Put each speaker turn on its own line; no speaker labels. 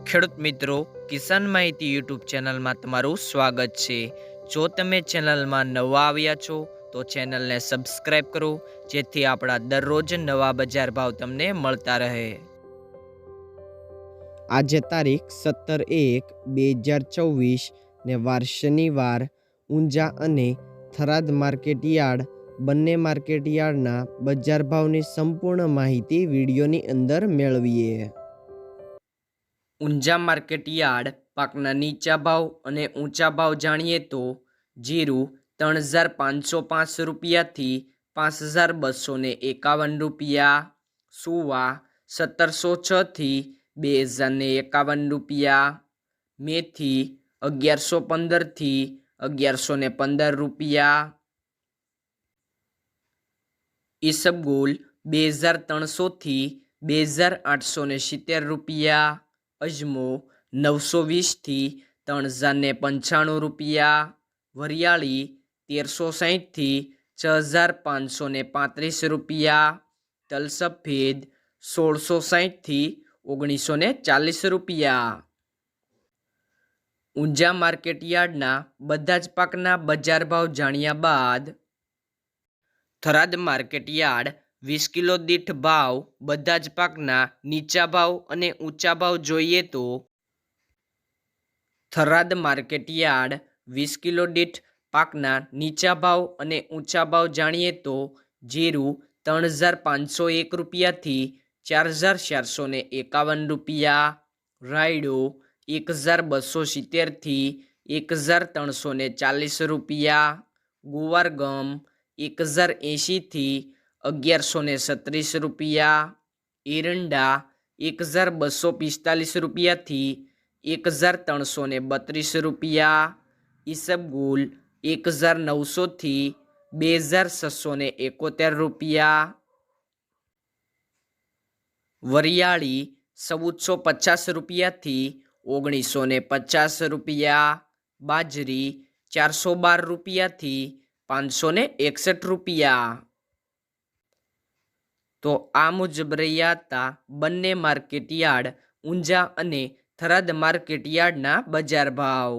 ખેડૂત મિત્રો, કિસાન માહિતી યુટ્યુબ ચેનલમાં તમારું સ્વાગત છે। જો તમે ચેનલમાં નવા આવ્યા છો તો ચેનલને સબસ્ક્રાઇબ કરો, જેથી આપણા દરરોજ નવા બજાર ભાવ તમને મળતા રહે।
આજે તારીખ 17/1/2024 ને વાર શનિવાર, ઊંઝા અને થરાદ માર્કેટયાર્ડ બંને માર્કેટયાર્ડના બજાર ભાવની સંપૂર્ણ માહિતી વિડીયોની અંદર મેળવીએ।
ઊંઝા માર્કેટયાર્ડ પાકના નીચા ભાવ અને ઊંચા ભાવ જાણીએ તો જીરું 3,505 રૂપિયાથી 5,251 રૂપિયા, સુવા 1,706થી 2,051 રૂપિયા, મેથી 1,115થી 1,115 રૂપિયા, ઈસબગુલ 2,300થી 2,870 રૂપિયા, અજમો 920થી 3,095 રૂપિયા, વરિયાળી 1,360થી 6,535 રૂપિયા, તલ સફેદ 1,660થી 1,940 રૂપિયા। ઊંઝા માર્કેટયાર્ડના બધા જ પાકના બજાર ભાવ જાણ્યા બાદ થરાદ માર્કેટયાર્ડ 20 કિલો દીઠ ભાવ બધા જ પાકના નીચા ભાવ અને ઊંચા ભાવ જોઈએ તો થરાદ માર્કેટયાર્ડ 20 કિલો દીઠ પાકના નીચા ભાવ અને ઊંચા ભાવ જાણીએ તો જીરું 3,501 રૂપિયાથી 4,451 રૂપિયા, રાયડો 1,270થી 1,340 રૂપિયા, ગુવાર ગમ 1,080થી 1,136 રૂપિયા, એરંડા 1,245 રૂપિયાથી 1,332 રૂપિયા, ઈસબગુલ 1,900થી 2,671 રૂપિયા, વરિયાળી 1,450 રૂપિયાથી 1,950 રૂપિયા, બાજરી 412 રૂપિયાથી 561 રૂપિયા। તો આ મુજબ રહ્યા હતા બંને માર્કેટયાર્ડ ઊંઝા અને થરાદ માર્કેટયાર્ડના બજાર ભાવ।